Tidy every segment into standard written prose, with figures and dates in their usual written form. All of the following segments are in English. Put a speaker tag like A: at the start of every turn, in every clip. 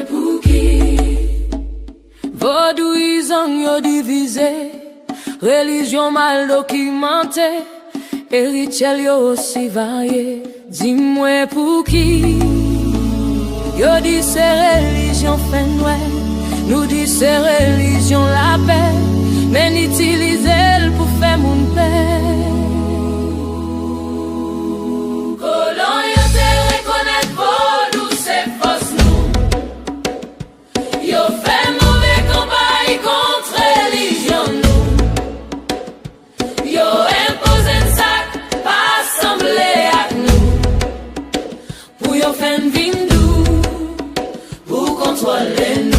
A: pour qui? Vaudouisant yo divisé, religion mal documentée, et rituel yo aussi varié. Dis-moi pour qui? Yo dit c'est religion fait noir, nous dit c'est religion la paix, mais n'utilisez-le pour faire mon paix. Colon yo te reconnaître Vodou c'est fausse nous. Yo fait mauvais campagne contre religion nous. Yo impose un sac pas assembler avec nous. Pour yo faire une vindou, pour contrôler nous.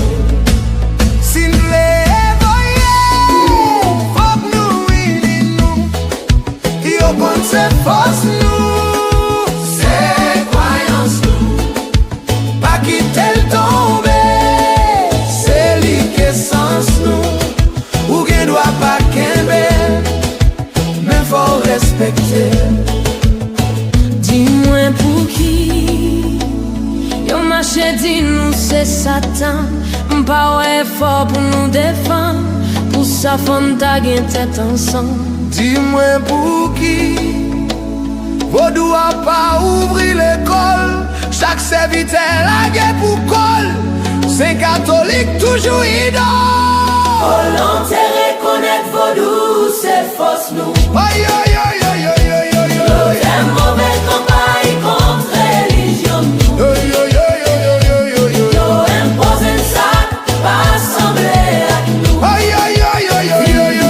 B: C'est force nous, c'est croyance nous, pas quitter le tomber, c'est l'essence nous, ou qui doit pas qu'aimer, mais faut respecter.
A: Dis-moi pour qui, yo marché dit nous c'est Satan, m'pas ouais fort pour nous défendre, pour sa femme ta gain tête ensemble.
B: Dis-moi pour qui, Vodou a pas ouvri l'école, chaque serviteur a gué pour col, c'est catholique toujours idole.
A: Volontaire reconnaître Vodou, c'est fausse nous.
B: Aïe aïe aïe aïe aïe aïe aïe aïe.
A: Un mauvais campagne contre religion nous.
B: Aïe aïe aïe aïe aïe aïe aïe.
A: Yo impose un sac, pas assembler avec nous.
B: Aïe aïe aïe aïe aïe aïe aïe.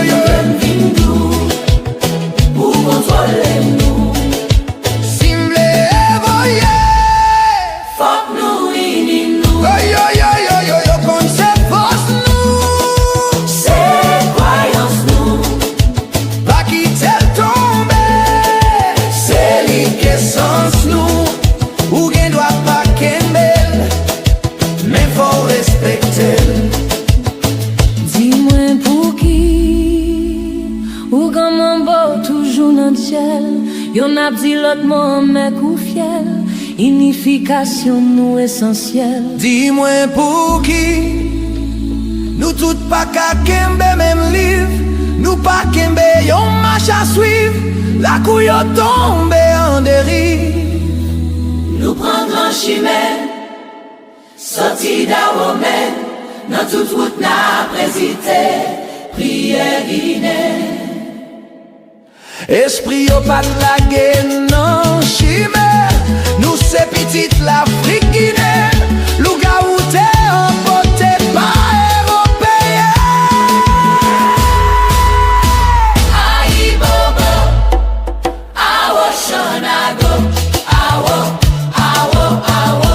A: Pour contrôler nous.
B: Simble voyez.
A: Fuck nous, ini nous.
B: Aïe aïe aïe aïe aïe, comme c'est force nous.
A: C'est croyance nous.
B: Pas quitter le tomber, c'est l'essence nous. Ou qui doit pas qu'aimer, mais faut respecter.
A: Dis-moi pour qui, ou comme beau toujours dans le ciel. Y'en a dit l'autre mot, mais coup fiel. Unification nous essentielle.
B: Dis-moi pour qui, nous tout pas qu'à kembe même livre, nous pas kembe yon marche à suivre, la couille tombe en dérive.
A: Nous prendre en chimère, sorti d'Aromène, dans toute route n'a présité, prière Guinée.
B: Esprit yo pas de la gueule, non chimère, nous c'est petite l'Afrique Guinée, louga ou t'es emporté par européen.
A: AYIBOBO, awo shanago, awo, awo, awo,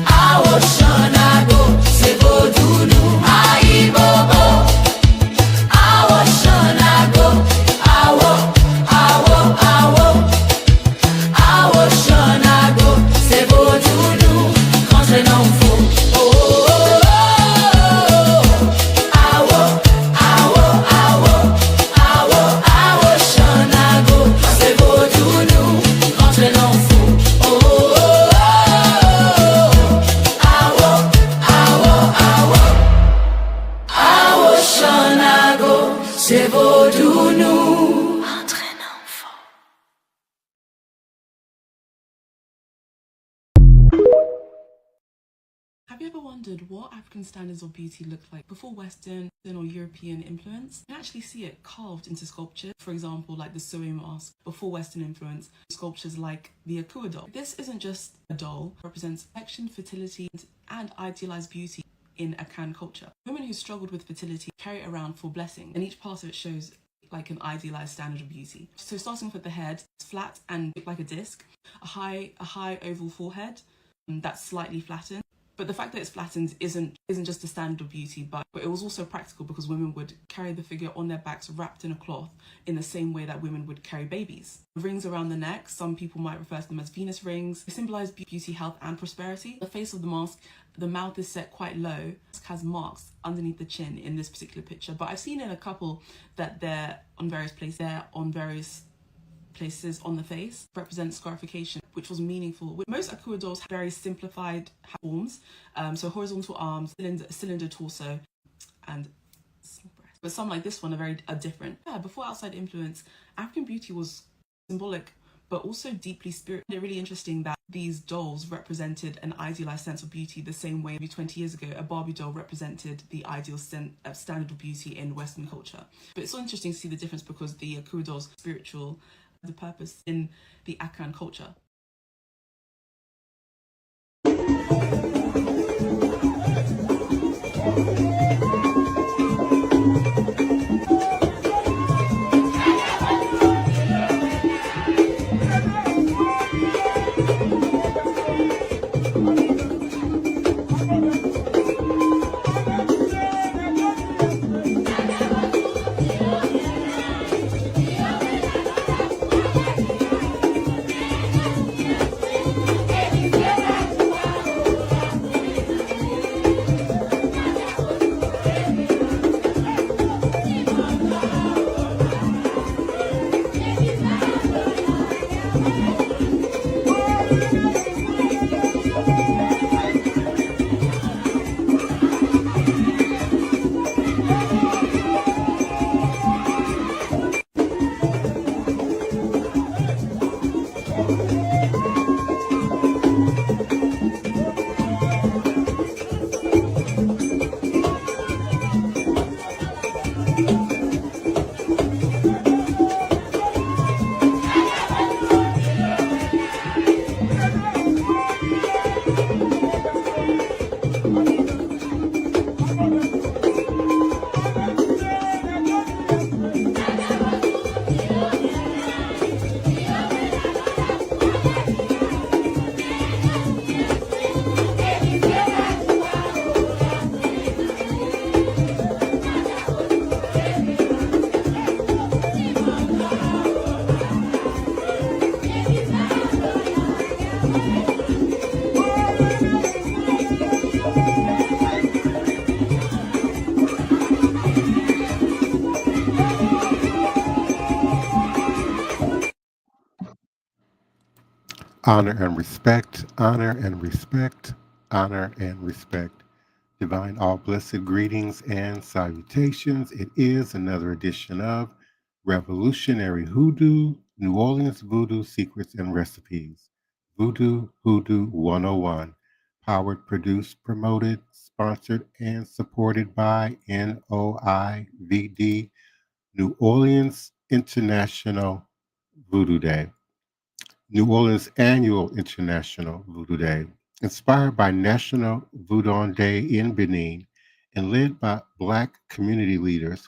A: awo shanago, c'est Vodou nous. AYIBOBO, awo shanago, awo, awo, awo, awo shanago, c'est Vodou nous. Rentre dans le faux. Oh, oh, oh, oh. Awo, awo, awo, awo, awo shanago, c'est Vodou nous. Rentre dans le faux. Oh, oh, oh, oh. Awo, awo, awo, awo shanago, c'est Vodou nous. Rentre dans le faux.
C: Have you ever wondered what African standards of beauty looked like before Western or European influence? You can actually see it carved into sculpture. For example, like the Soe mask, before Western influence, sculptures like the Akua doll. This isn't just a doll, it represents affection, fertility, and idealized beauty in Akan culture. Women who struggled with fertility carry it around for blessing, and each part of it shows like an idealized standard of beauty. So starting off with the head, it's flat and like a disc, a high oval forehead that's slightly flattened. But the fact that it's flattened isn't just a standard of beauty, but it was also practical because women would carry the figure on their backs wrapped in a cloth in the same way that women would carry babies. Rings around the neck, some people might refer to them as Venus rings. They symbolize beauty, health, and prosperity. The face of the mask, the mouth is set quite low. It has marks underneath the chin in this particular picture, but I've seen in a couple that they're on various places. On the face represents scarification. which was meaningful. Most Akua dolls have very simplified forms, so horizontal arms, cylinder torso, and small breasts. But some like this one are different. Yeah, before outside influence, African beauty was symbolic but also deeply spiritual. It's really interesting that these dolls represented an idealized sense of beauty the same way 20 years ago a Barbie doll represented the ideal standard of beauty in Western culture. But it's so interesting to see the difference because the Akua dolls spiritual, the purpose in the Akan culture.
D: Honor and respect, honor and respect, honor and respect. Divine all blessed greetings and salutations. It is another edition of Revolutionary Hoodoo, New Orleans Voodoo Secrets and Recipes. Voodoo Hoodoo 101. Powered, produced, promoted, sponsored, and supported by NOIVD, New Orleans International Voodoo Day. New Orleans' annual International Voodoo Day, inspired by National Voodoo Day in Benin and led by Black community leaders.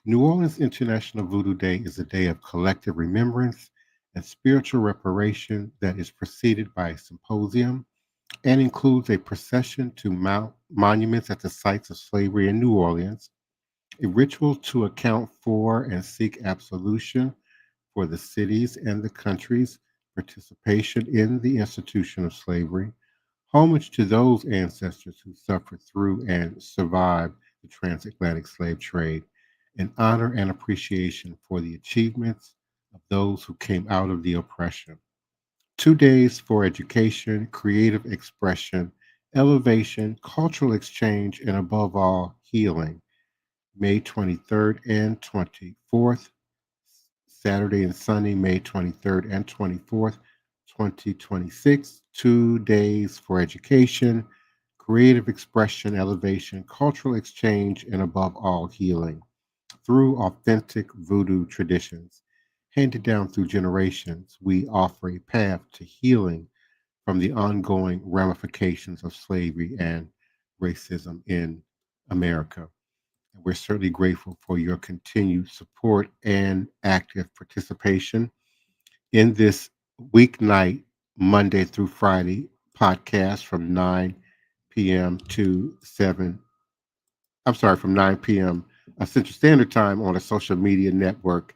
D: New Orleans International Voodoo Day is a day of collective remembrance and spiritual reparation that is preceded by a symposium and includes a procession to monuments at the sites of slavery in New Orleans, a ritual to account for and seek absolution for the cities and the country's participation in the institution of slavery, homage to those ancestors who suffered through and survived the transatlantic slave trade, and honor and appreciation for the achievements of those who came out of the oppression. 2 days for education, creative expression, elevation, cultural exchange, and above all, healing. May 23rd and 24th, Saturday and Sunday, May 23rd and 24th, 2026. 2 days for education, creative expression, elevation, cultural exchange, and above all, healing through authentic voodoo traditions. Handed down through generations, we offer a path to healing from the ongoing ramifications of slavery and racism in America. And we're certainly grateful for your continued support and active participation in this weeknight, Monday through Friday podcast from 9 p.m. to 7. From 9 p.m. Central Standard Time on a social media network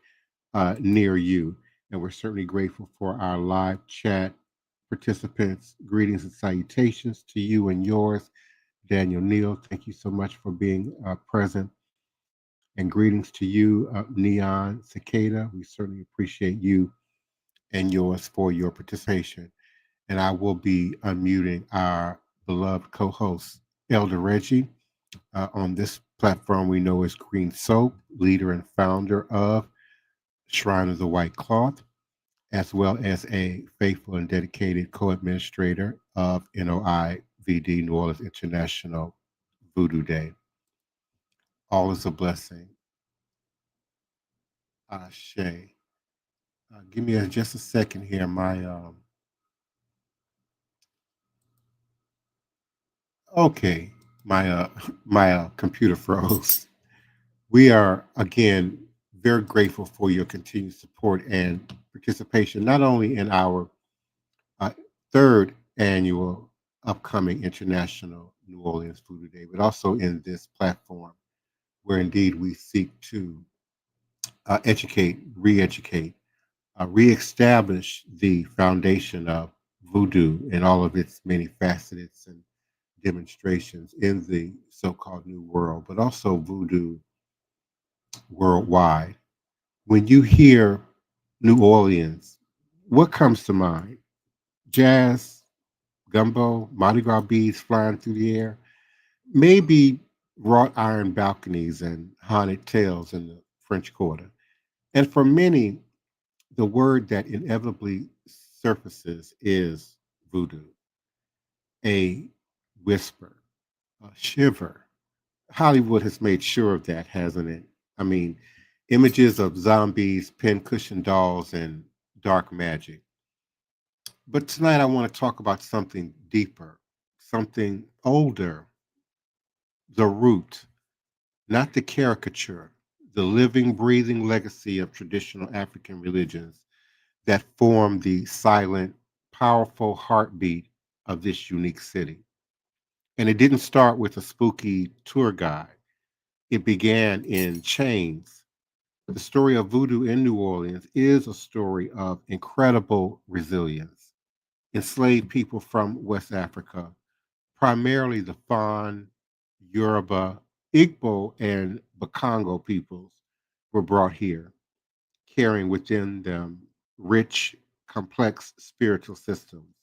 D: near you. And we're certainly grateful for our live chat participants. Greetings and salutations to you and yours. Daniel Neal, thank you so much for being present. And greetings to you, Neon Cicada. We certainly appreciate you and yours for your participation. And I will be unmuting our beloved co-host, Elder Reggie. On this platform, we know as Green Soap, leader and founder of Shrine of the White Cloth, as well as a faithful and dedicated co-administrator of NOIVD, New Orleans International Voodoo Day. All is a blessing. Ashe. Give me just a second here. Okay, my computer froze. We are again very grateful for your continued support and participation, not only in our uh, third annual upcoming International New Orleans Voodoo Day, but also in this platform where indeed we seek to educate, re-educate, reestablish the foundation of voodoo and all of its many facets and demonstrations in the so-called New World, but also voodoo worldwide. When you hear New Orleans, what comes to mind? Jazz, gumbo, Mardi Gras beads flying through the air, maybe wrought iron balconies and haunted tales in the French Quarter. And for many, the word that inevitably surfaces is voodoo, a whisper, a shiver. Hollywood has made sure of that, hasn't it? I mean, images of zombies, pincushion dolls, and dark magic. But tonight I want to talk about something deeper, something older, the root, not the caricature, the living, breathing legacy of traditional African religions that form the silent, powerful heartbeat of this unique city. And it didn't start with a spooky tour guide. It began in chains. The story of voodoo in New Orleans is a story of incredible resilience. Enslaved people from West Africa, primarily the Fon, Yoruba, Igbo, and Bakongo peoples, were brought here, carrying within them rich, complex spiritual systems.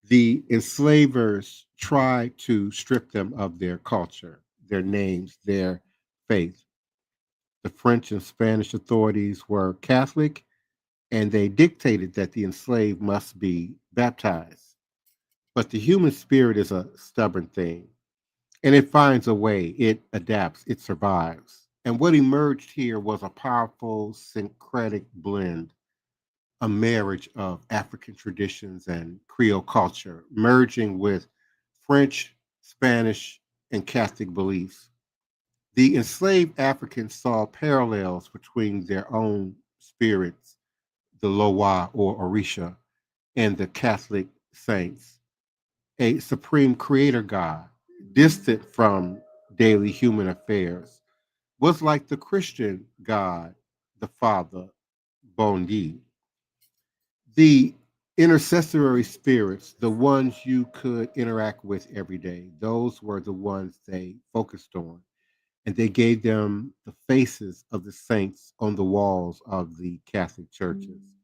D: The enslavers tried to strip them of their culture, their names, their faith. The French and Spanish authorities were Catholic, and they dictated that the enslaved must be baptized. But the human spirit is a stubborn thing, and it finds a way, it adapts, it survives. And what emerged here was a powerful syncretic blend, a marriage of African traditions and Creole culture, merging with French, Spanish, and Catholic beliefs. The enslaved Africans saw parallels between their own spirits, the Loa or Orisha, and the Catholic saints, a supreme creator God, distant from daily human affairs, was like the Christian God, the Father, Bondi. The intercessory spirits, the ones you could interact with every day, those were the ones they focused on. And they gave them the faces of the saints on the walls of the Catholic churches.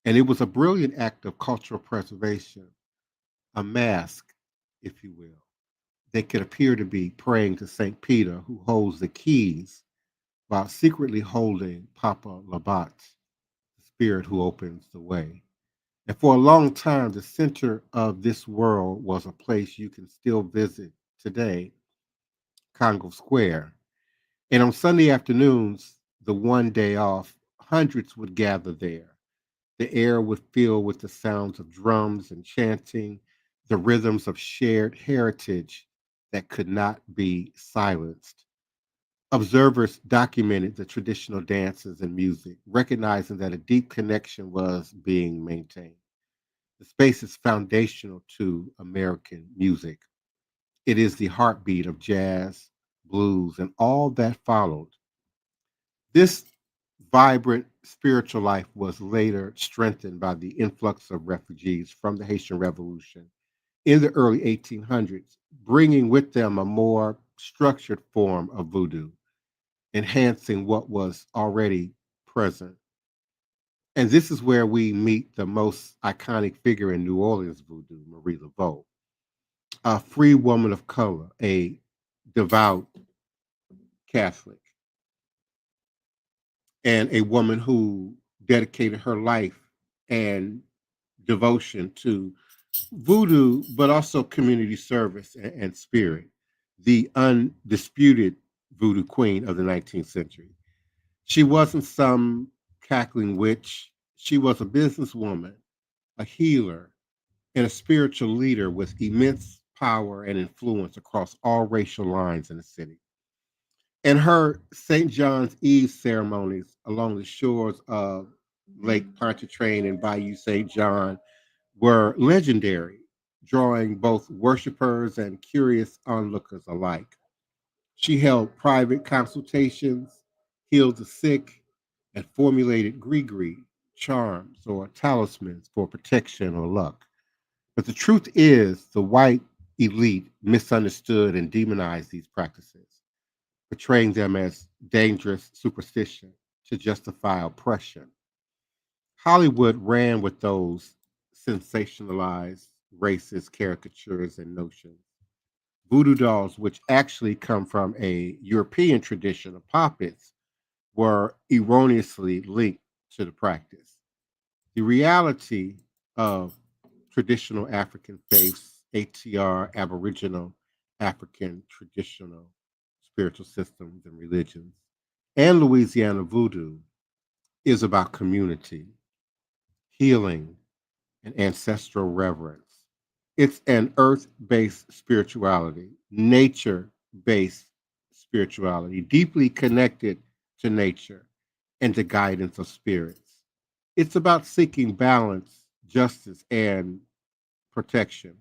D: And it was a brilliant act of cultural preservation, a mask, if you will. They could appear to be praying to St. Peter, who holds the keys, while secretly holding Papa Labat, the spirit who opens the way. And for a long time, the center of this world was a place you can still visit today, Congo Square. And on Sunday afternoons, the one day off, hundreds would gather there. The air would fill with the sounds of drums and chanting, the rhythms of shared heritage that could not be silenced. Observers documented the traditional dances and music, recognizing that a deep connection was being maintained. The space is foundational to American music. It is the heartbeat of jazz, blues, and all that followed. This vibrant spiritual life was later strengthened by the influx of refugees from the Haitian Revolution in the early 1800s, bringing with them a more structured form of voodoo, enhancing what was already present. And this is where we meet the most iconic figure in New Orleans voodoo, Marie Laveau, a free woman of color, a devout Catholic, and a woman who dedicated her life and devotion to voodoo, but also community service and spirit, the undisputed voodoo queen of the 19th century. She wasn't some cackling witch. She was a businesswoman, a healer, and a spiritual leader with immense power and influence across all racial lines in the city. And her St. John's Eve ceremonies along the shores of Lake Pontchartrain and Bayou St. John were legendary, drawing both worshipers and curious onlookers alike. She held private consultations, healed the sick, and formulated gree charms or talismans for protection or luck. But the truth is, the white elite misunderstood and demonized these practices, portraying them as dangerous superstition to justify oppression. Hollywood ran with those sensationalized racist caricatures and notions. Voodoo dolls, which actually come from a European tradition of puppets, were erroneously linked to the practice. The reality of traditional African faiths, ATR, Aboriginal African traditional spiritual systems and religions, and Louisiana voodoo is about community, healing, and ancestral reverence. It's an earth based spirituality, nature based spirituality, deeply connected to nature and the guidance of spirits. It's about seeking balance, justice, and protection.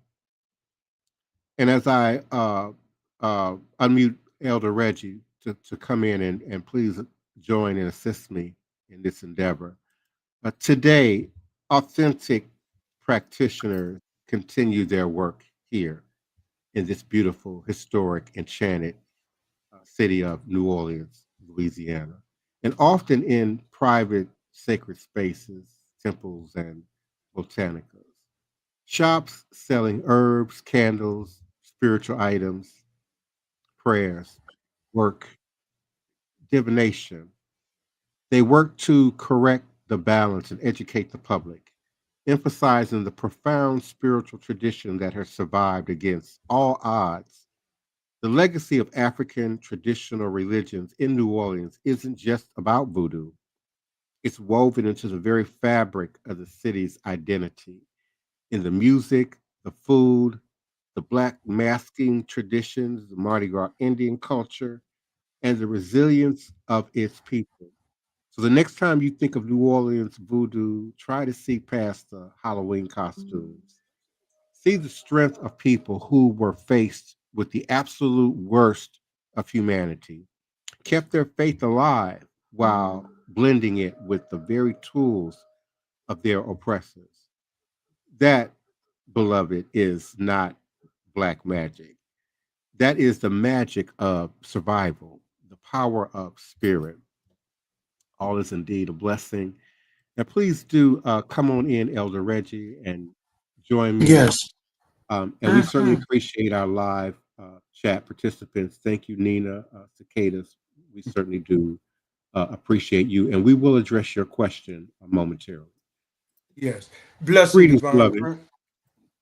D: And as I unmute Elder Reggie to come in and please join and assist me in this endeavor. Today, authentic practitioners continue their work here in this beautiful, historic, enchanted city of New Orleans, Louisiana, and often in private sacred spaces, temples, and botanicas. Shops selling herbs, candles, spiritual items, prayers, work, divination. They work to correct the balance and educate the public, emphasizing the profound spiritual tradition that has survived against all odds. The legacy of African traditional religions in New Orleans isn't just about voodoo, it's woven into the very fabric of the city's identity in the music, the food, the Black masking traditions, the Mardi Gras Indian culture, and the resilience of its people. So the next time you think of New Orleans voodoo, try to see past the Halloween costumes. See the strength of people who were faced with the absolute worst of humanity, kept their faith alive while blending it with the very tools of their oppressors. That, beloved, is not black magic. That is the magic of survival, the power of spirit. All is indeed a blessing. Now, please do come on in, Elder Reggie, and join me.
E: Yes.
D: And we certainly appreciate our live chat participants. Thank you, Nina, Cicadas. We certainly do appreciate you. And we will address your question momentarily.
E: Yes. Blessing,
D: Greetings,
E: Divine
D: beloved.
E: Prince.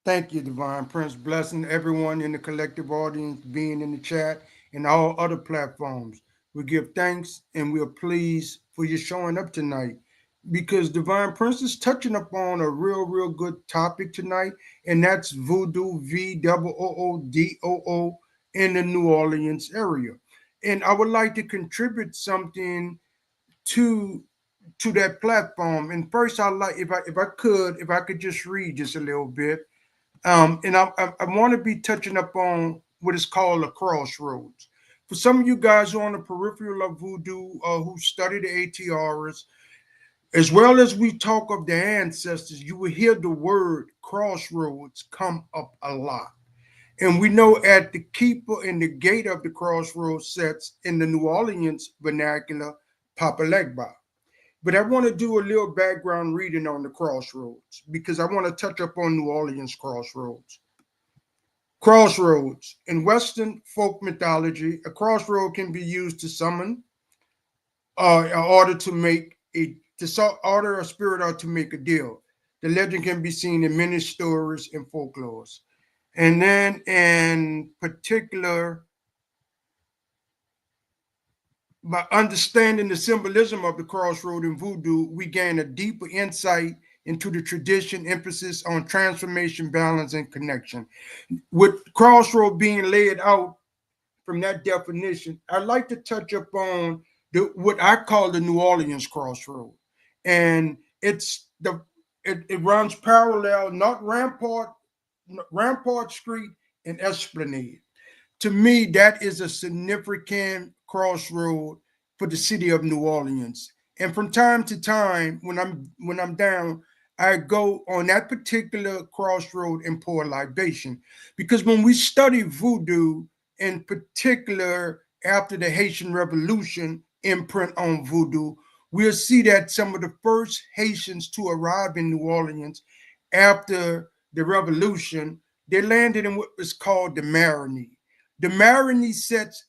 E: Thank you, Divine Prince. Blessing everyone in the collective audience being in the chat and all other platforms. We give thanks and we are pleased for you showing up tonight because Divine Prince is touching upon a real good topic tonight, and that's voodoo, VOODOO, in the New Orleans area. And I would like to contribute something to that platform. And first, I like if I could just read just a little bit. And I want to be touching up on what is called a crossroads. For some of you guys who are on the peripheral of voodoo, who study the ATRs, as well as we talk of the ancestors, you will hear the word crossroads come up a lot. And we know at the keeper and the gate of the crossroads sets in the New Orleans vernacular, Papa Legba. But I want to do a little background reading on the Crossroads because I want to touch up on New Orleans Crossroads. Crossroads. In Western folk mythology, a crossroad can be used to summon in order to make order a spirit or to make a deal. The legend can be seen in many stories and folklores. And then in particular, by understanding the symbolism of the crossroad in voodoo, we gain a deeper insight into the tradition, emphasis on transformation, balance, and connection. With crossroad being laid out from that definition, I'd like to touch upon what I call the New Orleans crossroad. And it runs parallel, not Rampart Street and Esplanade. To me, that is a significant crossroad for the city of New Orleans. And from time to time, when I'm down, I go on that particular crossroad and pour a libation. Because when we study voodoo, in particular after the Haitian Revolution imprint on voodoo, we'll see that some of the first Haitians to arrive in New Orleans after the revolution, they landed in what was called the Marigny. The Marigny sits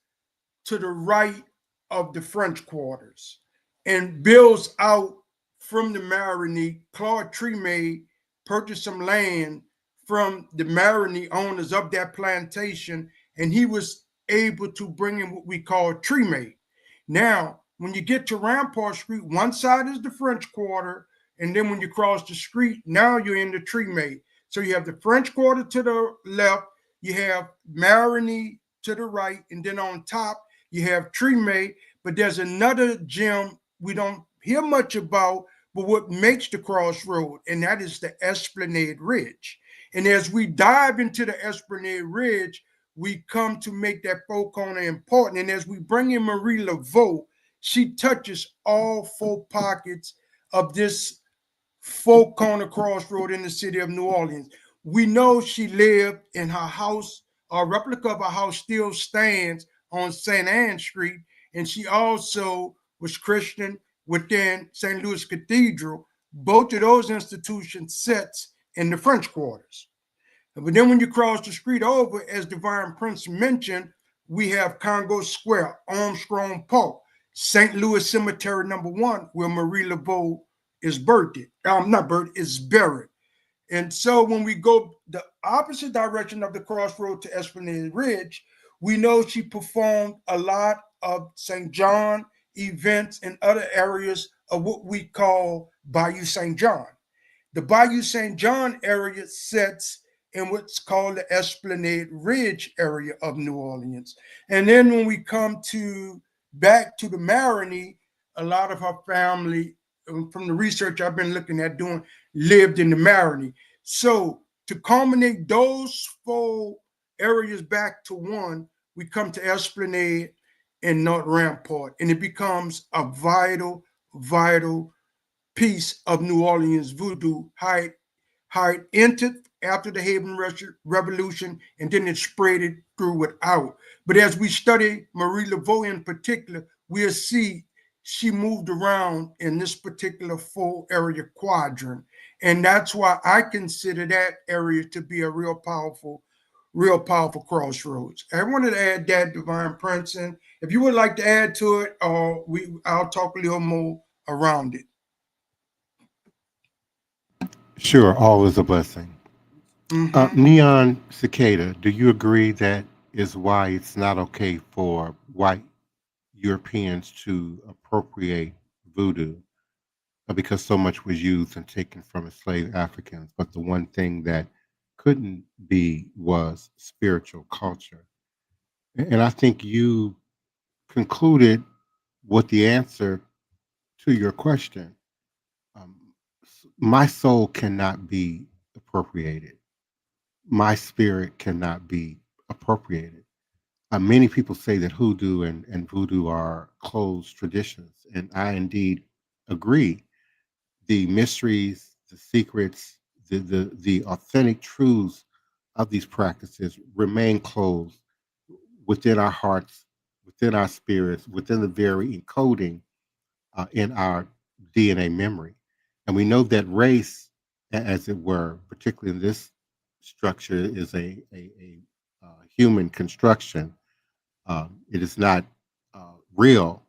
E: to the right of the French quarters and builds out from the Marigny. Claude Tremay purchased some land from the Marigny owners of that plantation, and he was able to bring in what we call Tremay. Now, when you get to Rampart Street, one side is the French Quarter, and then when you cross the street, now you're in the Tremay. So you have the French Quarter to the left, you have Marigny to the right, and then on top, you have Tremay. But there's another gem we don't hear much about, but what makes the crossroad, and that is the Esplanade Ridge. And as we dive into the Esplanade Ridge, we come to make that four corner important. And as we bring in Marie Laveau, she touches all four pockets of this four corner crossroad in the city of New Orleans. We know she lived in her house, a replica of her house still stands on St. Anne Street, and she also was Christian within St. Louis Cathedral. Both of those institutions sits in the French quarters. But then when you cross the street over, as Divine Prince mentioned, we have Congo Square, Armstrong Park, St. Louis Cemetery number 1, where Marie Laveau is buried. Is buried. And so when we go the opposite direction of the crossroad to Esplanade Ridge, we know she performed a lot of St. John events in other areas of what we call Bayou St. John. The Bayou St. John area sits in what's called the Esplanade Ridge area of New Orleans. And then when we come back to the Marigny, a lot of her family, from the research I've been looking at doing, lived in the Marigny. So to culminate those four areas back to one, we come to Esplanade and North Rampart, and it becomes a vital piece of New Orleans voodoo, how it entered after the Haitian Revolution, and then it spread it through without. But as we study Marie Laveau in particular, we'll see she moved around in this particular four area quadrant. And that's why I consider that area to be a real powerful crossroads. I wanted to add that, Divine Prince, and if you would like to add to it, I'll talk a little more around it.
D: Sure, all is a blessing. Neon Cicada, do you agree that is why it's not okay for white Europeans to appropriate voodoo? Because so much was used and taken from enslaved Africans, but the one thing that couldn't be was spiritual culture. And I think you concluded with the answer to your question. My soul cannot be appropriated. My spirit cannot be appropriated. Many people say that hoodoo and voodoo are closed traditions, and I indeed agree. The mysteries, the secrets, the authentic truths of these practices remain closed within our hearts, within our spirits, within the very encoding in our DNA memory. And we know that race, as it were, particularly in this structure, is a human construction. It is not real.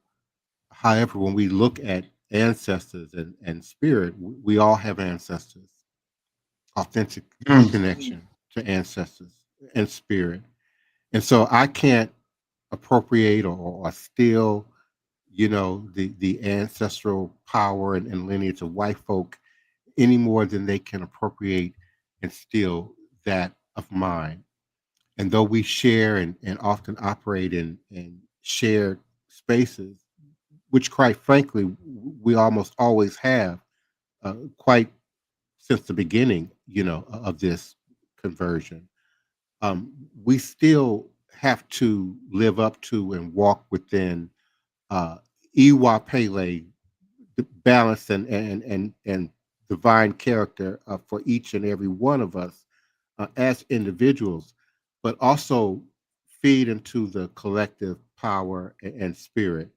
D: However, when we look at ancestors and spirit, we all have ancestors, authentic connection to ancestors and spirit. And so I can't appropriate or steal, the ancestral power and lineage of white folk any more than they can appropriate and steal that of mine. And though we share and often operate in shared spaces, which quite frankly, we almost always have, quite since the beginning, of this conversion, we still have to live up to and walk within Iwa Pele, the balance and divine character for each and every one of us as individuals, but also feed into the collective power and spirit.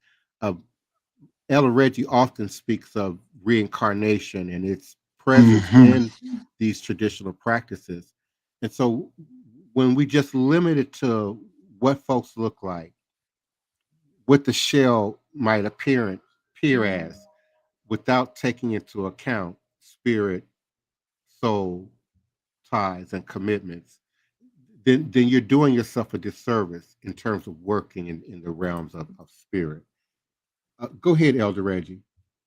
D: Ella Reggie often speaks of reincarnation and its presence in these traditional practices. And so when we just limit it to what folks look like, what the shell might appear as, without taking into account spirit, soul, ties, and commitments, then you're doing yourself a disservice in terms of working in the realms of spirit. Go ahead, Elder Reggie.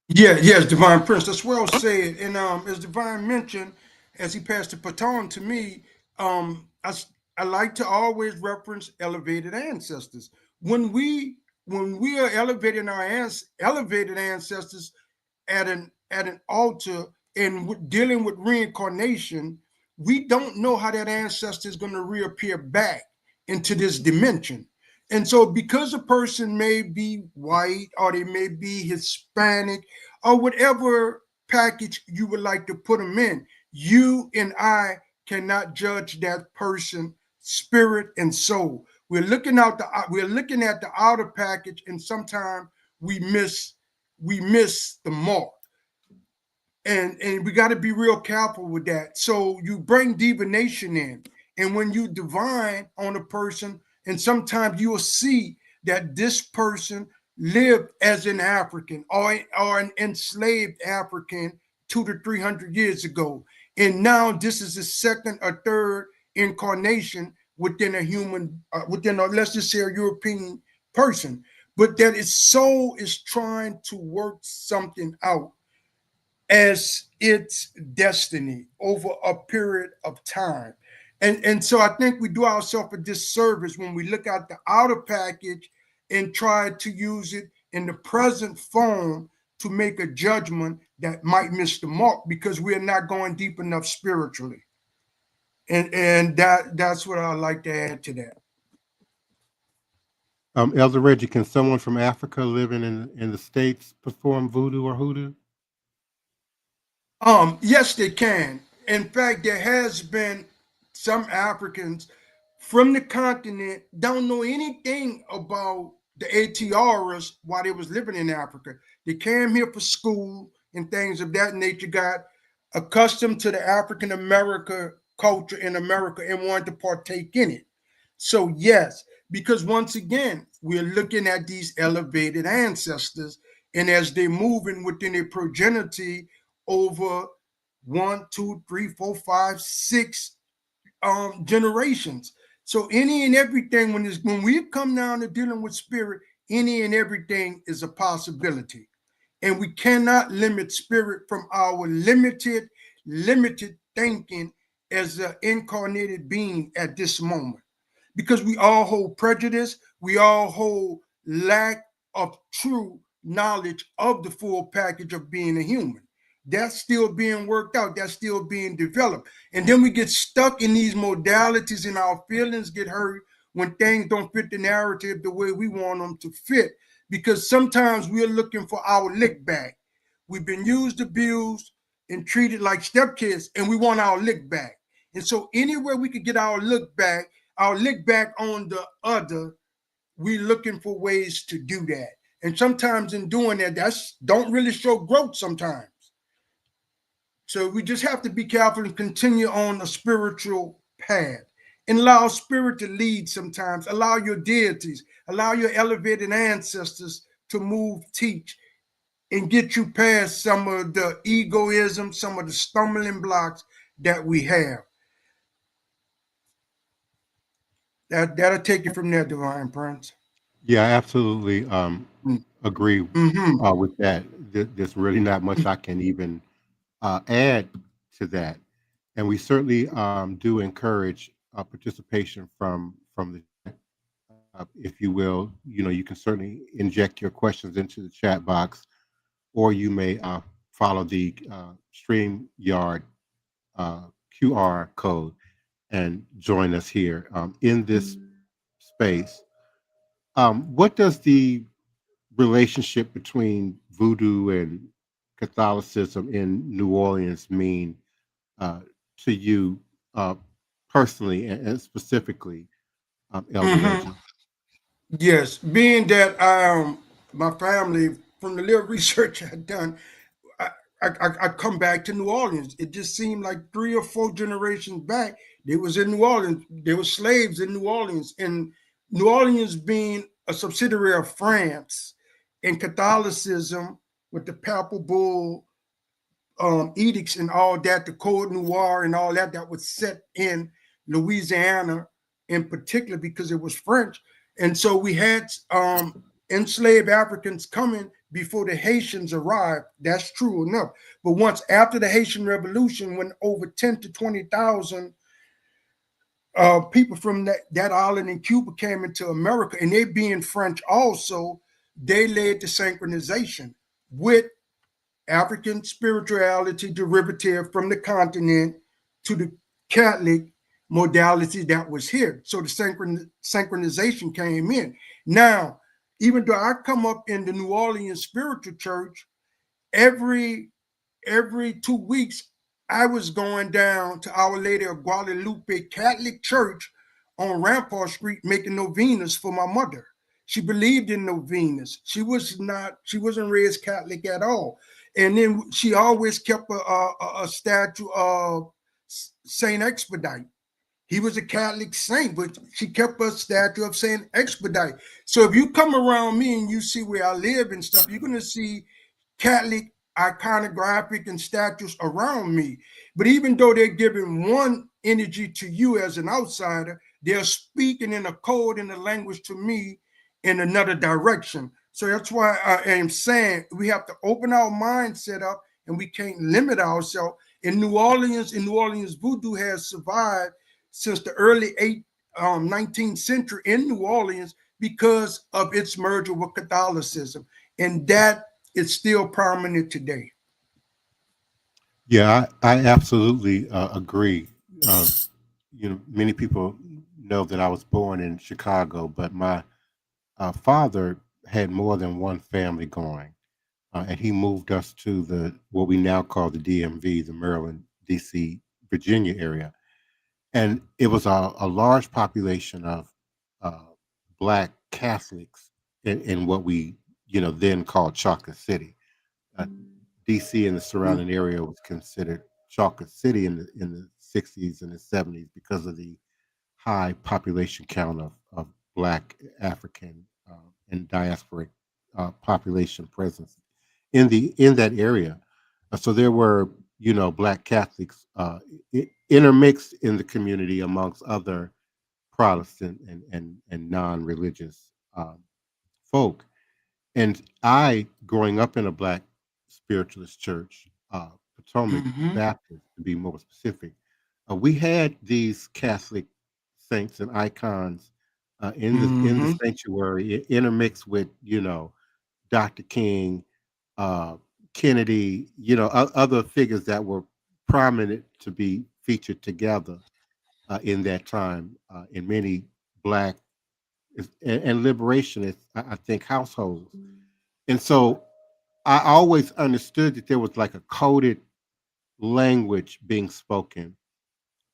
E: Yeah, yes, Divine Prince. That's well said. And as Divine mentioned, as he passed the baton to me, I like to always reference elevated ancestors. When we are elevating our elevated ancestors at an altar and dealing with reincarnation, we don't know how that ancestor is going to reappear back into this dimension. And so because a person may be white or they may be Hispanic or whatever package you would like to put them in, you and I cannot judge that person spirit and soul. We're looking at the outer package, and sometimes we miss the mark. And we got to be real careful with that. So you bring divination in, and when you divine on a person, and sometimes you'll see that this person lived as an African or an enslaved African 200 to 300 years ago. And now this is the second or third incarnation within a human, within a, let's just say, a European person. But that its soul is trying to work something out as its destiny over a period of time. And so I think we do ourselves a disservice when we look at the outer package and try to use it in the present form to make a judgment that might miss the mark because we are not going deep enough spiritually. And that's what I'd like to add to that.
D: Elder Reggie, can someone from Africa living in the States perform voodoo or hoodoo?
E: Yes, they can. In fact, there has been some Africans from the continent don't know anything about the ATRs while they was living in Africa. They came here for school and things of that nature, got accustomed to the African American culture in America and wanted to partake in it. So yes, because once again, we're looking at these elevated ancestors, and as they're moving within their progeny over 1, 2, 3, 4, 5, 6 generations. So any and everything, when we come down to dealing with spirit, any and everything is a possibility. And we cannot limit spirit from our limited thinking as an incarnated being at this moment. Because we all hold prejudice, we all hold lack of true knowledge of the full package of being a human. That's still being worked out. That's still being developed. And then we get stuck in these modalities and our feelings get hurt when things don't fit the narrative the way we want them to fit. Because sometimes we're looking for our lick back. We've been used, abused, and treated like stepkids, and we want our lick back. And so anywhere we could get our lick back on the other, we're looking for ways to do that. And sometimes in doing that, that's don't really show growth sometimes. So we just have to be careful and continue on a spiritual path and allow spirit to lead sometimes. Allow your deities, allow your elevated ancestors to move, teach, and get you past some of the egoism, some of the stumbling blocks that we have. That'll take you from there, Divine Prince.
D: Yeah, I absolutely agree
E: Mm-hmm.
D: with that. There's really not much I can even add to that, and we certainly do encourage participation from the if you will. You can certainly inject your questions into the chat box, or you may follow the StreamYard uh, QR code and join us here in this space. What does the relationship between voodoo and Catholicism in New Orleans mean uh, to you uh, personally and specifically, Elder
E: Mm-hmm.
D: Reggie?
E: Yes, being that my family, from the little research I've done, I, I come back to New Orleans. It just seemed like 3 or 4 generations back, they was in New Orleans. They were slaves in New Orleans, and New Orleans being a subsidiary of France, and Catholicism with the Papal Bull edicts and all that, the Code Noir and all that, that was set in Louisiana in particular because it was French. And so we had enslaved Africans coming before the Haitians arrived. That's true enough. But once after the Haitian Revolution, when over 10 to 20,000 people from that island in Cuba came into America, and they being French also, they led to synchronization with African spirituality derivative from the continent to the Catholic modality that was here. So the synchronization came in. Now, even though I come up in the New Orleans Spiritual Church, every 2 weeks, I was going down to Our Lady of Guadalupe Catholic Church on Rampart Street making novenas for my mother. She believed in novenas. She wasn't raised Catholic at all. And then she always kept a statue of Saint Expedite. He was a Catholic saint, but she kept a statue of Saint Expedite. So if you come around me and you see where I live and stuff, you're going to see Catholic iconographic and statues around me. But even though they're giving one energy to you as an outsider, they're speaking in a code and a language to me in another direction. So that's why I am saying we have to open our mindset up, and we can't limit ourselves. In New Orleans, voodoo has survived since the early 19th century in New Orleans because of its merger with Catholicism. And that is still prominent today.
D: Yeah, I absolutely agree. Many people know that I was born in Chicago, but my father had more than one family going, and he moved us to the what we now call the DMV, the Maryland, D.C., Virginia area, and it was a large population of uh, Black Catholics in what we then called Chocolate City. Uh, DC and the surrounding area was considered Chocolate City in the 60s and the 70s because of the high population count of Black African and diasporic population presence in that area. So there were Black Catholics intermixed in the community amongst other Protestant and non-religious folk. And I, growing up in a Black spiritualist church, Potomac
E: Mm-hmm.
D: Baptist to be more specific, we had these Catholic saints and icons in the
E: Mm-hmm.
D: sanctuary, intermixed with Dr. King, uh, Kennedy, other figures that were prominent to be featured together in that time in many Black and liberationist, I think, households. And so I always understood that there was like a coded language being spoken,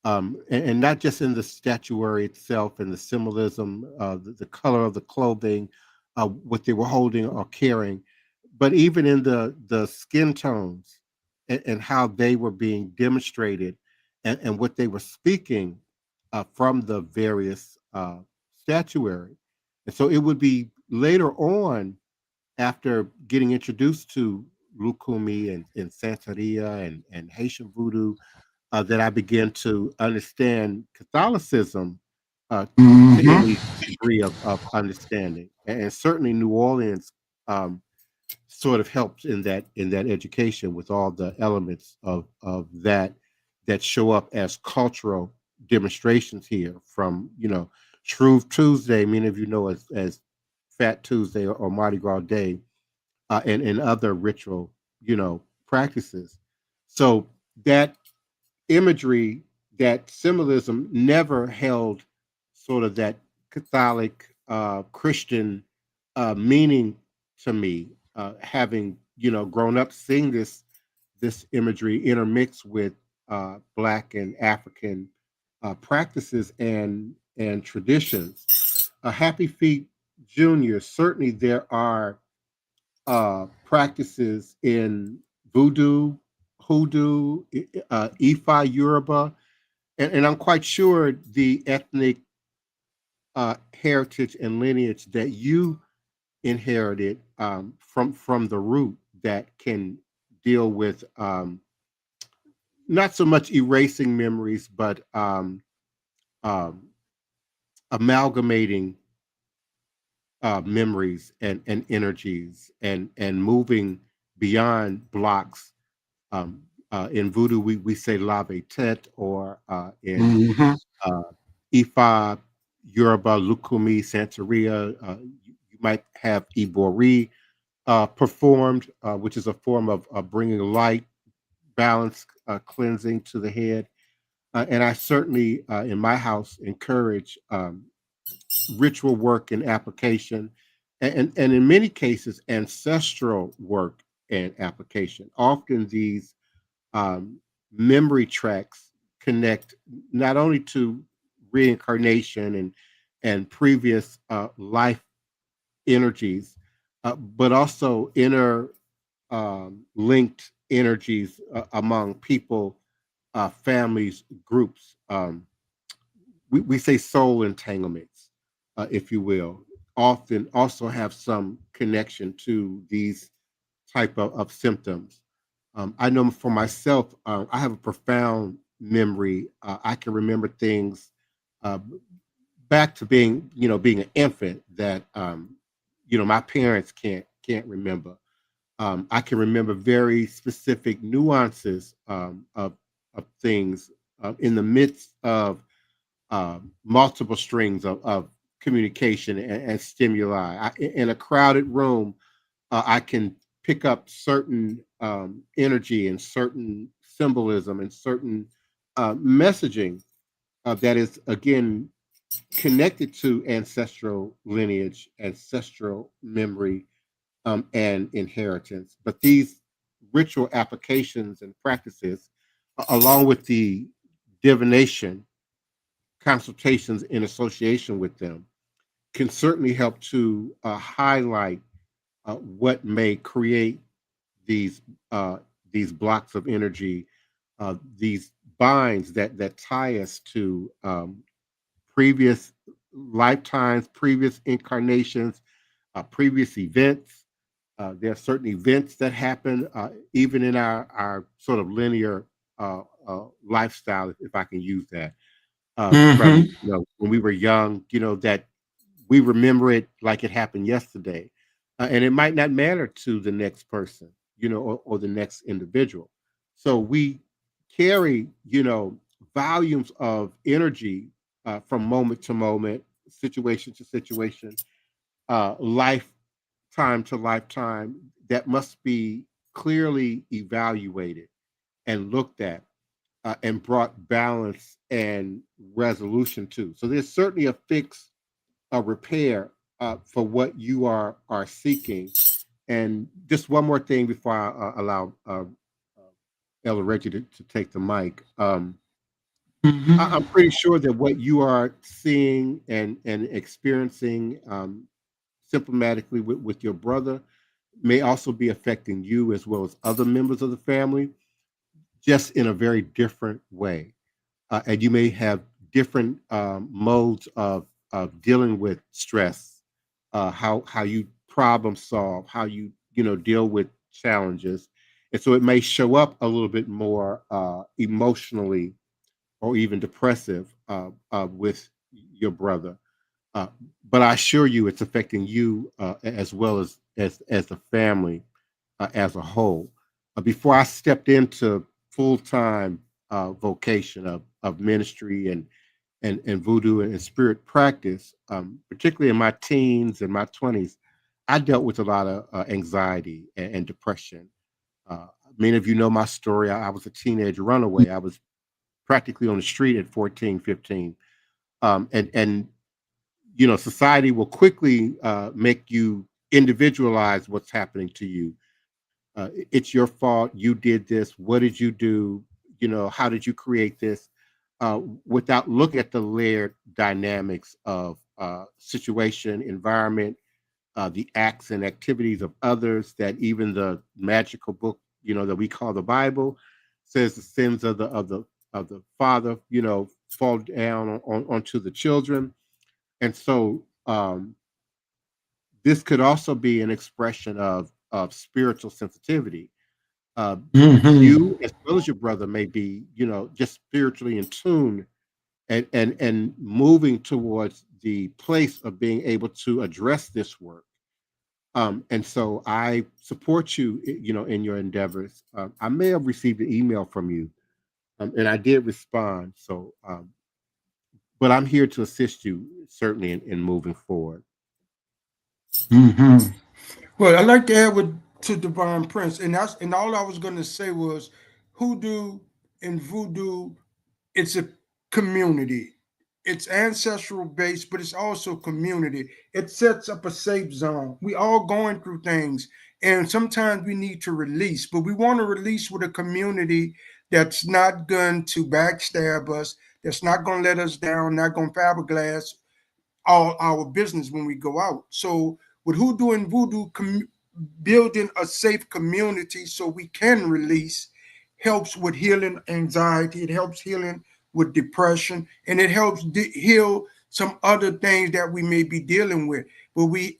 D: and not just in the statuary itself and the symbolism, the color of the clothing, what they were holding or carrying, but even in the skin tones and how they were being demonstrated and what they were speaking from the various statuary. And so it would be later on, after getting introduced to Lukumi and Santeria and Haitian voodoo, that I began to understand Catholicism to
E: Mm-hmm.
D: any degree of understanding. And certainly New Orleans um, sort of helps in that education with all the elements of that show up as cultural demonstrations here from, Shrove Tuesday, many of you know as Fat Tuesday or Mardi Gras Day, and other ritual, practices. So that imagery, that symbolism never held sort of that Catholic Christian meaning to me, having grown up seeing this imagery intermixed with Black and African practices and traditions. Happy Feet Junior, certainly there are practices in Voodoo, Hoodoo, Ifa, Yoruba, and I'm quite sure the ethnic heritage and lineage that you inherited from the root that can deal with not so much erasing memories, but um, amalgamating memories and energies and moving beyond blocks. In Voodoo, we say lave tete, or in
E: Mm-hmm.
D: uh, Ifa, Yoruba, Lukumi, Santeria, you might have Ibori performed, which is a form of bringing light, balance, cleansing to the head. And I certainly, in my house, encourage ritual work and application, and in many cases, ancestral work and application. Often these um, memory tracks connect not only to reincarnation and previous life energies, but also inner linked energies among people, families, groups. We say soul entanglements, if you will, often also have some connection to these type of symptoms. I know for myself, I have a profound memory. I can remember things uh, back to being an infant that my parents can't remember. I can remember very specific nuances of things in the midst of multiple strings of communication and stimuli. In a crowded room, I can pick up certain energy and certain symbolism and certain messaging that is, again, connected to ancestral lineage, ancestral memory, and inheritance. But these ritual applications and practices, along with the divination consultations in association with them, can certainly help to highlight what may create these uh, these blocks of energy, these binds that tie us to previous lifetimes, previous incarnations, previous events. There are certain events that happen even in our sort of linear lifestyle, if I can use that, from
E: Mm-hmm.
D: when we were young, that we remember it like it happened yesterday, and it might not matter to the next person, or the next individual. So we carry, volumes of energy from moment to moment, situation to situation, lifetime to lifetime, that must be clearly evaluated and looked at, and brought balance and resolution to. So there's certainly a fix, a repair for what you are seeking. And just one more thing before I allow Elder Reggie to take the mic.
E: Mm-hmm.
D: I'm pretty sure that what you are seeing and experiencing, symptomatically with your brother may also be affecting you as well as other members of the family, just in a very different way. And you may have different modes of dealing with stress, how you problem solve, how you deal with challenges, and so it may show up a little bit more emotionally or even depressive with your brother. But I assure you, it's affecting you as well as the family as a whole. Before I stepped into full-time vocation of ministry and voodoo and spirit practice, particularly in my teens and my 20s, I dealt with a lot of anxiety and depression. Many of you know my story. I was a teenage runaway. I was practically on the street at 14, 15. And society will quickly make you individualize what's happening to you. It's your fault. You did this. What did you do? How did you create this? Without looking at the layered dynamics of situation, environment, the acts and activities of others, that even the magical book, that we call the Bible, says the sins of the father, fall down onto the children. And so this could also be an expression of spiritual sensitivity. You, as well as your brother, may be, just spiritually in tune and moving towards the place of being able to address this work. And so I support you, in your endeavors. I may have received an email from you, and I did respond. So, but I'm here to assist you, certainly, in moving forward.
E: Well, I'd like to add to Divine Prince, and all I was going to say was, hoodoo and voodoo, it's a community. It's ancestral based, but it's also community. It sets up a safe zone. We all going through things, and sometimes we need to release, but we want to release with a community that's not going to backstab us, that's not going to let us down, not going to fiberglass all our business when we go out. So with hoodoo and voodoo, building a safe community so we can release helps with healing anxiety. It helps healing with depression, and it helps heal some other things that we may be dealing with. But we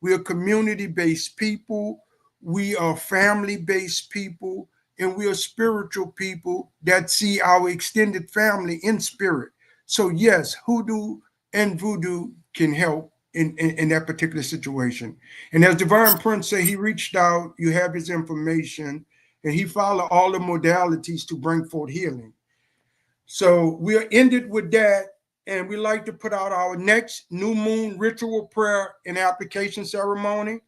E: are community-based people. We are family-based people, and we are spiritual people that see our extended family in spirit. So yes, hoodoo and voodoo can help in that particular situation. And as Divine Prince said, he reached out, you have his information, and he followed all the modalities to bring forth healing. So we are ended with that, and we like to put out our next new moon ritual prayer and application ceremony.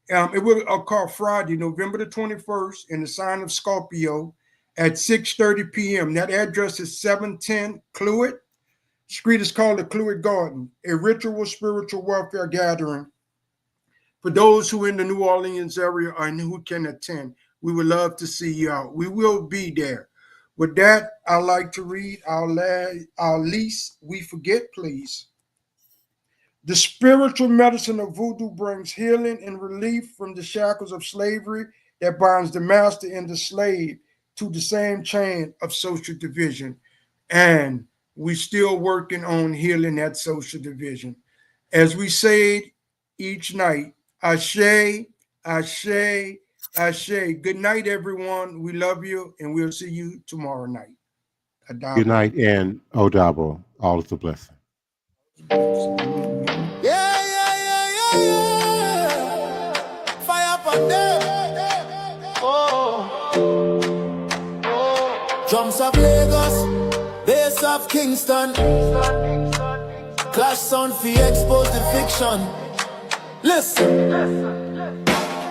E: It will occur Friday, November the 21st, in the sign of Scorpio at 6:30 p.m. That address is 710 Cluett. Street is called the Cluett Garden, a ritual spiritual warfare gathering for those who in the New Orleans area and who can attend. We would love to see you out. We will be there. With that, I'd like to read our least we forget, please. The spiritual medicine of voodoo brings healing and relief from the shackles of slavery that binds the master and the slave to the same chain of social division. And we're still working on healing that social division. As we say each night, Ashe, Ashe, Ashe. Good night, everyone. We love you, and we'll see you tomorrow night. Adabo.
D: Good night, and Odabo. All is a blessing.
B: Yeah. Fire upon them. Drums of Lagos, bass of Kingston. Clash sound for expose the fiction. Listen.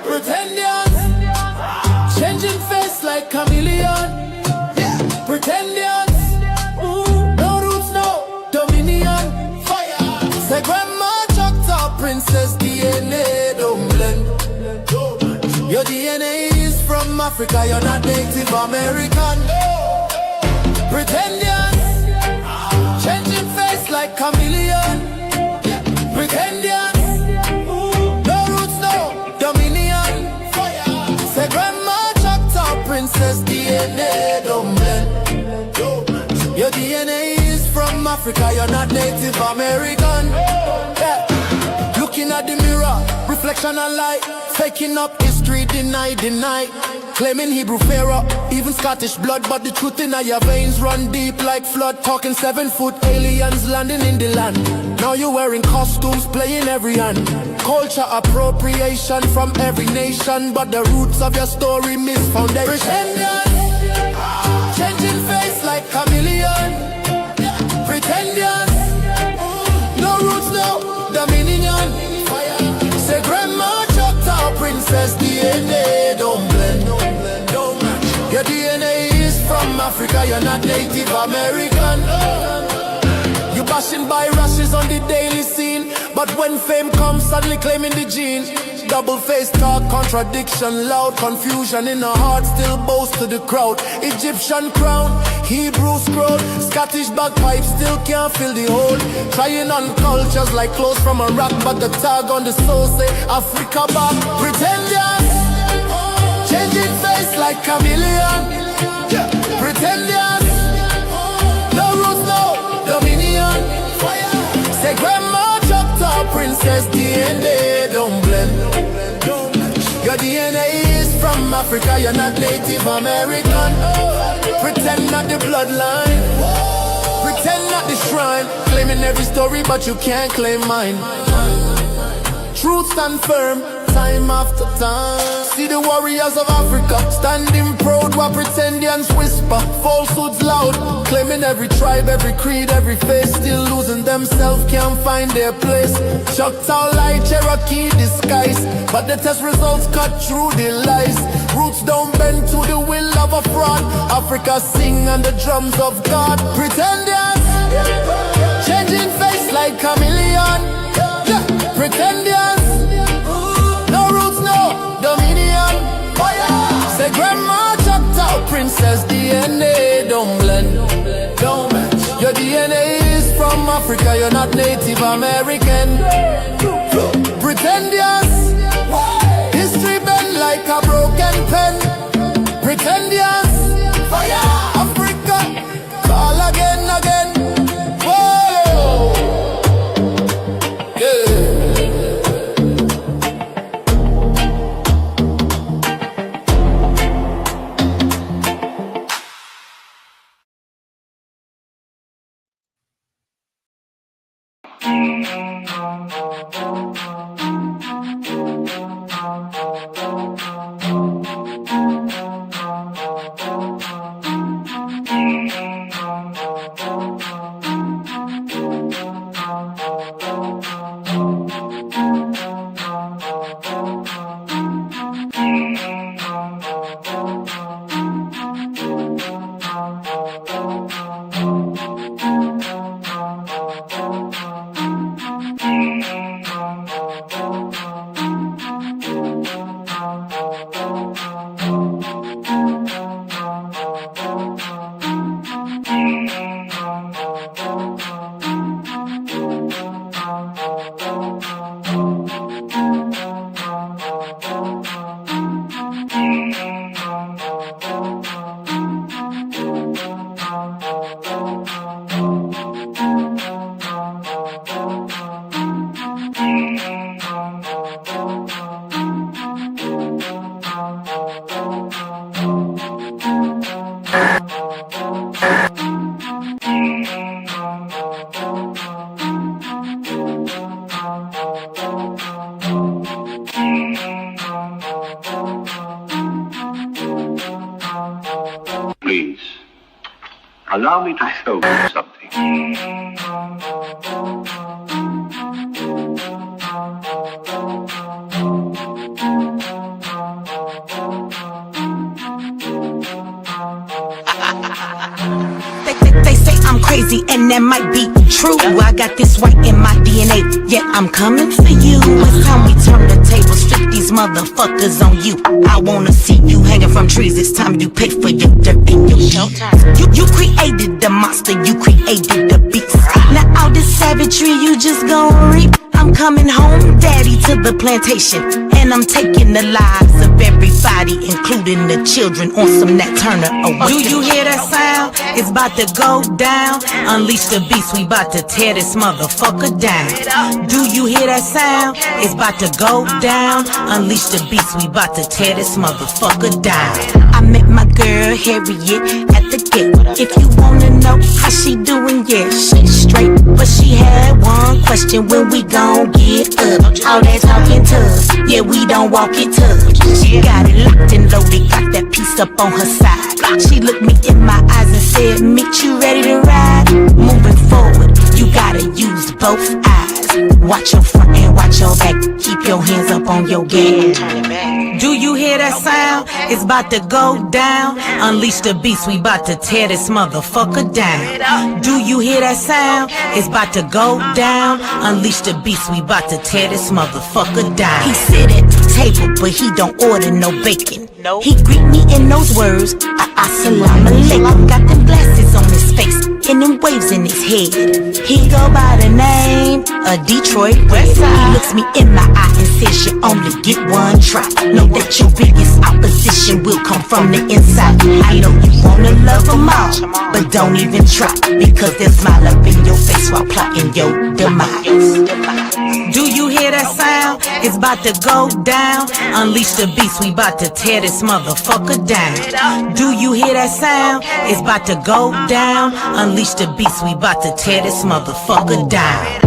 B: Pretendians, changing face like chameleon. Pretendians, no roots, no dominion. Fire. Say grandma chucked up princess DNA don't blend. Your DNA is from Africa, you're not Native American. Pretendians, changing face like chameleon. Pretendians, Africa, you're not Native American. Yeah. Looking at the mirror, reflection and light. Faking up history, deny. Claiming Hebrew Pharaoh, even Scottish blood. But the truth in your veins run deep like flood. Talking 7-foot aliens landing in the land. Now you're wearing costumes, playing every hand. Culture appropriation from every nation. But the roots of your story miss foundation. Pretenders, changing face like chameleon. Pretenders, no roots, no dominion. Say grandma chopped out princess DNA. Don't blend, don't match. Your DNA is from Africa, you're not Native American. You bashing by rashes on the daily scene. But when fame comes, suddenly claiming the gene. Double-faced talk, contradiction, loud confusion in the heart, still boast to the crowd. Egyptian crown, Hebrew scroll, Scottish bagpipes still can't fill the hole. Trying on cultures like clothes from a rock, but the tag on the soul say Africa back. Pretenders, changing face like chameleon. Pretenders, no roots, no dominion. Say grandma chopped up princess DNA. Don't blend, your DNA is from Africa, you're not Native American. Pretend not the bloodline, pretend not the shrine. Claiming every story but you can't claim mine. Truth stand firm, time after time. See the warriors of Africa standing proud while pretendians whisper. Falsehoods loud, claiming every tribe, every creed, every face. Still losing themselves, can't find their place. Choctaw lie, Cherokee disguise, but the test results cut through the lies. Roots don't bend to the will of a fraud. Africa sing on the drums of God. Pretenders, changing face like chameleon. Pretenders, no roots, no dominion. Say grandma chopped out princess DNA. Don't blend, don't match. Your DNA is from Africa, you're not Native American. Pretenders, history bend like a broken pen. Pretenders, Africa, call again. Whoa, yeah.
F: Please, allow me to show you something.
G: They say I'm crazy and that might be true. I got this white in my DNA, yeah, I'm coming for you. It's time we turn the table, strip these motherfuckers on you. I wanna see you hanging from trees, it's time you pay for your dirt and your showtime. You created the monster, you created the beast. Now all this savagery you just gon' reap. I'm Coming home, daddy, to the plantation, and I'm taking the lives of everybody, including the children, on some Nat Turner. Do you hear that sound? It's about to go down. Unleash the beast, we about to tear this motherfucker down. Do you hear that sound? It's about to go down. Unleash the beast, we about to tear this motherfucker down. I met my girl Harriet at the gate. If you wanna know how she doing, yeah, she straight. But she had one question: when we gon' get up? All that talking tough, yeah, we don't walk it tough. She got it locked and loaded, got that piece up on her side. She looked me in my eyes and said, "Meet you ready to ride?" Moving forward, you gotta use both eyes. Watch your front and watch your back. Keep your hands up on your gas. Do you hear that sound? It's about to go down. Unleash the beast, we about to tear this motherfucker down. Do you hear that sound? It's about to go down. Unleash the beast, we about to tear this motherfucker down. He sit at the table, but he don't order no bacon. He greet me in those words, assalamu alaikum. Got them glasses on his face and them waves in his head. He go by the name of Detroit Westside. He looks me in my eye and says, you only get one try. Know that your biggest opposition will come from the inside. I know you wanna love them all, but don't even try, because they'll smile up in your face while plotting your demise. Do you hear that sound? It's about to go down. Unleash the beast, we about to tear this motherfucker down. Do you hear that sound? It's about to go down. Unleash the beast, we about to tear this motherfucker down.